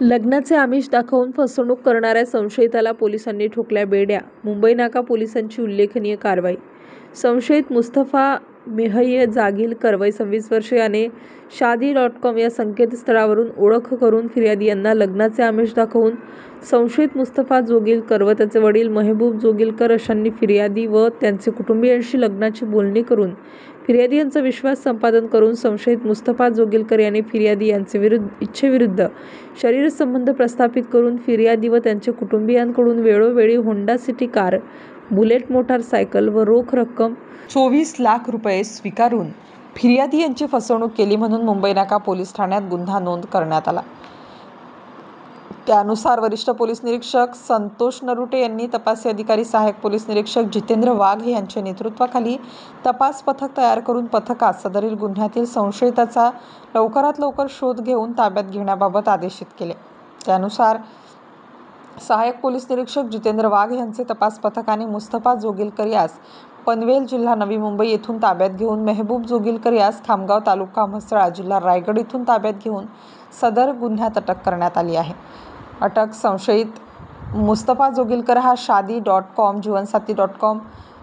लग्नाचे आमिष दाखवून फसवणूक करणाऱ्या संशयिताला पोलिसांनी ठोकल्या बेड्या. मुंबई नाका पोलिसांची उल्लेखनीय कारवाई. संशयित मुस्तफा मेहय जागीलकर वय 26 वर्षे याने शादी.com या संकेतस्थळावरून ओळख करून फिर्यादी यांना लग्नाचे आमिष दाखवून संशयित मुस्तफा जोगीलकर व त्याचे वडील मेहबूब जोगीलकर अशांनी फिर्यादी व त्यांचे कुटुंबियांशी लग्नाची बोलणी करून फिर्यादी यांचा विश्वास संपादन करून संशयित मुस्तफा जोगीलकर यांनी फिर्यादी यांचे इच्छेविरुद्ध शरीर संबंध प्रस्थापित करून फिर्यादी व त्यांच्या कुटुंबियांकडून वेळोवेळी Honda city car, bullet motorcycle व रोख रक्कम 24 लाख रुपये स्वीकारून फिर्यादी यांची फसवणूक केली म्हणून मुंबई नाका पोलीस ठाण्यात गुन्हा नोंद करण्यात आला. त्यानुसार वरिष्ठ पोलीस निरीक्षक संतोष नरुटे यांनी तपासी अधिकारी सहाय्यक पोलीस निरीक्षक जितेंद्र वाघ यांच्या नेतृत्वाखाली तपास पथक तयार करून पथकास सदरील गुन्ह्यातील संशयिताचा लवकरात लवकर शोध घेऊन ताब्यात घेण्याबाबत आदेशित केले. त्यानुसार सहाय्यक पोलीस निरीक्षक जितेंद्र वाघ यांचे तपास पथकाने मुस्तफा जोगीलकर यास पनवेल जिल्हा नवी मुंबई येथून ताब्यात घेऊन मेहबूब जोगीलकर यास खामगाव तालुका म्हसळा जिल्हा रायगड येथून ताब्यात घेऊन सदर गुन्ह्यात अटक करण्यात आली आहे. अटक संशयित मुस्तफा जोगीलकर हा शादी.com, जीवनसाथी.com,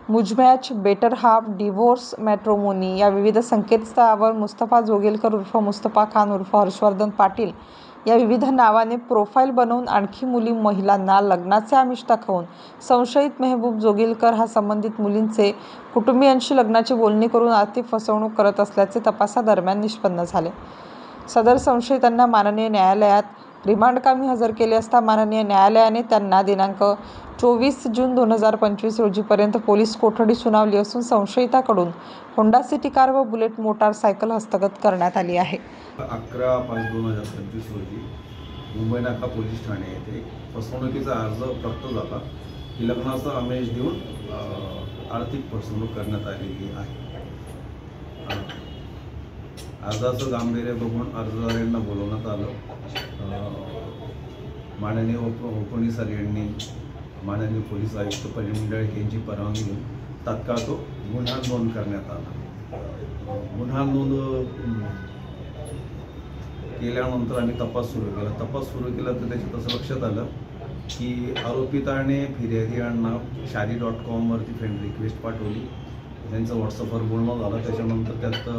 मुजमॅच, बेटर हाफ, डिव्होर्स मॅट्रिमोनी या विविध संकेतस्थळावर मुस्तफा जोगीलकर उर्फ मुस्तफा खान उर्फ हर्षवर्धन पाटील या विविध नावाने प्रोफाईल बनवून आणखी महिलांना लग्नाचे आमिष दाखवून संशयित मेहबूब जोगीलकर हा संबंधित मुलींचे कुटुंबियांशी लग्नाची बोलणी करून आर्थिक फसवणूक करत असल्याचे तपासादरम्यान निष्पन्न झाले. सदर संशयितांना माननीय न्यायालयात रिमांडकामी हजर केले असता माननीय न्यायालयाने त्यांना दिनांक 24 जून 2025 रोजीपर्यंत पोलीस कोठडी सुनावली असून संशयिताकडून होंडा सिटी कार व बुलेट मोटारसायकल हस्तगत करण्यात आली आहे. 11/5/2025 रोजी मुंबई नाका पोलीस ठाणे येथे फसवणुकीचा अर्ज प्राप्त झाला की लग्नाचा आमिष देऊन आर्थिक फसवणूक करण्यात आलेली आहे. अर्जाचं गांभीर्य बघून अर्जदारांना बोलवण्यात आलं. माननीय उपनिसार यांनी माननीय पोलीस आयुक्त परिमंडळ यांची परवानगी घेऊन तात्काळ तो गुन्हा नोंद करण्यात आला. गुन्हा नोंद केल्यानंतर आम्ही तपास सुरू केला तर त्याच्यात असं लक्षात आलं की आरोपिताने फिर्यादी यांना शादी.com वरती फ्रेंड रिक्वेस्ट पाठवली. त्यांचं व्हॉट्सअपवर बोलणं झालं. त्याच्यानंतर त्यात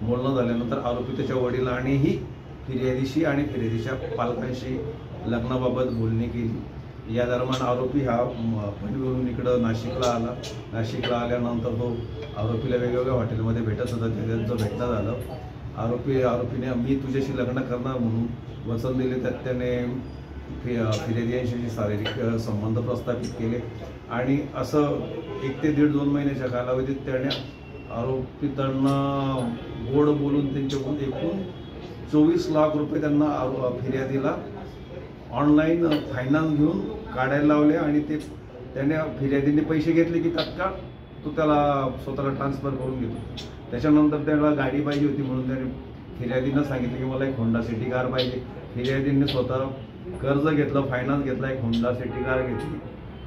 बोलणं झाल्यानंतर आरोपी त्याच्या वडिलांनीही फिर्यादीशी आणि फिर्यादीच्या पालकांशी लग्नाबाबत बोलणी केली. या दरम्यान आरोपी हा पनवेलहून इकडं नाशिकला आला. नाशिकला आल्यानंतर तो आरोपीला वेगवेगळ्या हॉटेलमध्ये भेटत होता. त्याच्यात जो भेटणं झालं आरोपीने मी तुझ्याशी लग्न करणार म्हणून वचन दिले. त्यात त्याने फिर्यादी यांच्याशी शारीरिक संबंध प्रस्थापित केले आणि असं 1 ते 1.5-2 महिन्याच्या कालावधीत त्याने आरोपितांना गोड बोलून त्यांच्याकडून एकूण 24 लाख रुपये त्यांना फिर्यादीला ऑनलाईन फायनान्स घेऊन काढायला लावले आणि ते त्याने फिर्यादीने पैसे घेतले की तात्काळ तो त्याला स्वतःला ट्रान्सफर करून घेतो. त्याच्यानंतर त्याला गाडी पाहिजे होती म्हणून त्याने फिर्यादीनं सांगितलं की मला एक होंडा सिटी कार पाहिजे. फिर्यादीने स्वतः कर्ज घेतलं, फायनान्स घेतला, एक होंडा सिटी कार घेतली.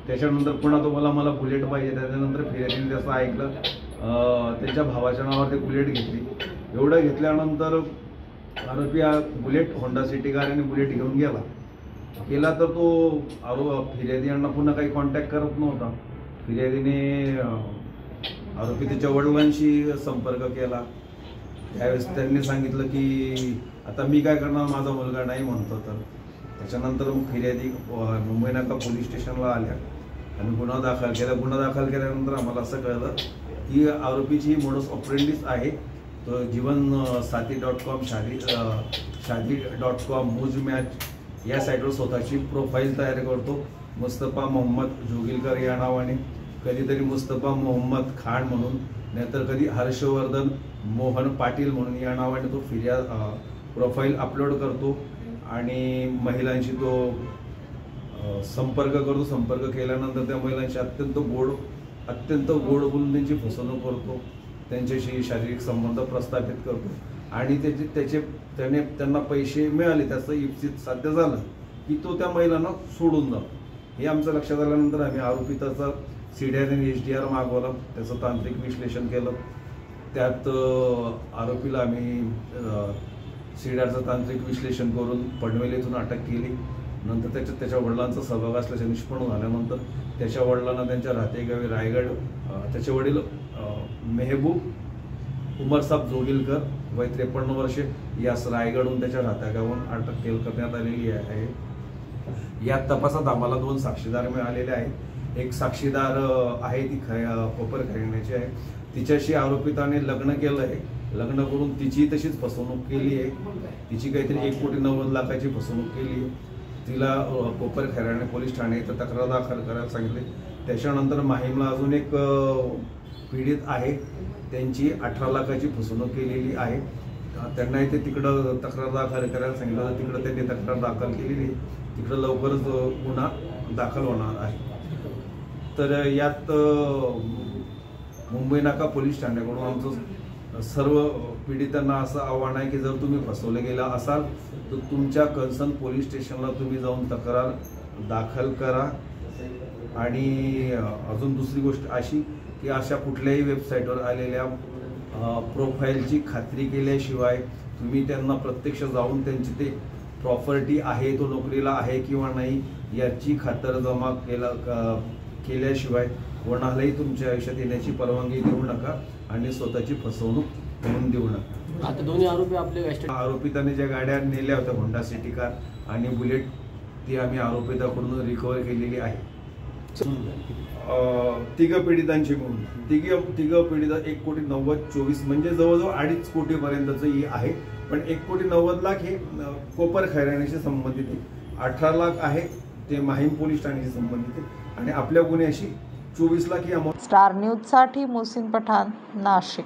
त्याच्यानंतर पुन्हा तो मला बुलेट पाहिजे. त्याच्यानंतर फिर्यादीने त्याचं ऐकलं. त्याच्या भावाच्या नावावर ते बुलेट घेतली. एवढं घेतल्यानंतर आरोपी बुलेट होंडा सिटी कार आणि बुलेट घेऊन गेला तर तो फिर्यादी यांना पुन्हा काही कॉन्टॅक्ट करत नव्हता. फिर्यादीने आरोपी त्याच्या वडिलांशी संपर्क केला. त्यावेळेस त्यांनी सांगितलं की आता मी काय करणार, माझा मुलगा नाही म्हणतो. तर त्याच्यानंतर मग फिर्यादी मुंबई नाका पोलीस स्टेशनला आल्या आणि गुन्हा दाखल केला. गुन्हा दाखल केल्यानंतर आम्हाला असं कळलं की आरोपीची मोडस ऑपरेंडिस आहे तो जीवनसाथी.com, शादी.com, मुजमॅच या साईटवर स्वतःची प्रोफाईल तयार करतो. मुस्तफा मोहम्मद जोगीलकर या नावाने, कधीतरी मुस्तफा मोहम्मद खान म्हणून, नाहीतर कधी हर्षवर्धन मोहन पाटील म्हणून या नावाने तो प्रोफाईल अपलोड करतो आणि महिलांशी तो संपर्क करतो. संपर्क केल्यानंतर त्या महिलांशी अत्यंत गोड बोलून त्यांची फसवणूक करतो. त्यांच्याशी शारीरिक संबंध प्रस्थापित करतो आणि त्याने त्यांना पैसे मिळाले, त्याचं इप्सित साध्य झालं की तो त्या महिलांना सोडून जातो. हे आमचं लक्षात आल्यानंतर आम्ही आरोपिताचा CDR आणि HDR मागवला. त्याचं तांत्रिक विश्लेषण केलं. त्यात आरोपीला आम्ही सीडारचं तांत्रिक विश्लेषण करून पनवेल येथून अटक केली. नंतर त्याच्या वडिलांचा सहभाग असल्याचे निष्पन्न झाल्यानंतर त्याच्या वडिलांना त्यांच्या राहतेगावी रायगड त्याचे वडील मेहबूब उमरसाब जोगिलकर वय 53 वर्षे यास रायगडहून त्याच्या राहतेगावून अटक करण्यात आलेली आहे. या तपासात आम्हाला 2 साक्षीदार मिळालेले आहेत. एक साक्षीदार आहे ती कोपर घराण्याची आहे. तिच्याशी आरोपिताने लग्न केलं आहे. लग्न करून तिची तशीच फसवणूक केली आहे. तिची काहीतरी 1,90,00,000ची फसवणूक केली आहे. तिला कोपर खैराणे पोलीस ठाणे इथं तक्रार दाखल करायला सांगितले. त्याच्यानंतर माहीमला अजून एक पीडित आहे, त्यांची 18 लाखाची फसवणूक केलेली आहे. त्यांना इथे तिकडं तक्रार दाखल करायला सांगितलं तर तिकडं त्यांनी तक्रार दाखल केलेली आहे. तिकडं लवकरच गुन्हा दाखल होणार आहे. तर यात मुंबई नाका पोलीस ठाण्याकडून आमचं सर्व पीडितांना असं आव्हान आहे की जर तुम्ही फसवले गेला असाल तर तुमच्या कन्सर्न पोलीस स्टेशनला तुम्ही जाऊन तक्रार दाखल करा. आणि अजून दुसरी गोष्ट अशी की अशा कुठल्याही वेबसाईटवर आलेल्या प्रोफाईलची खात्री केल्याशिवाय तुम्ही त्यांना प्रत्यक्ष जाऊन त्यांची ते प्रॉपर्टी आहे, तो नोकरीला आहे किंवा नाही याची खातरजमा केल्याशिवाय कोणालाही तुमच्या आयुष्यात येण्याची परवानगी देऊ नका आणि स्वतःची फसवणूक होऊन देऊ नका. आता दोन्ही आरोपी आपले आरोपितांनी ज्या गाड्या नेल्या होत्या होंडा सिटी कार आणि बुलेट ती आम्ही आरोपिताकडून रिकव्हर केलेली आहे. तिघं पीडितांची मिळून तिघं पीडित 1,90,24 म्हणजे जवळजवळ 2.5 कोटीपर्यंतचं ही आहे. पण 1,90,00,000 हे कोपर खैराण्याशी संबंधित आहे. 18 लाख आहे ते माहीम पोलीस ठाण्याशी संबंधित आहे आणि आपल्या गुन्ह्याशी 24 लाख ही अमाऊंट. स्टार न्यूजसाठी मोहसिन पठाण, नाशिक.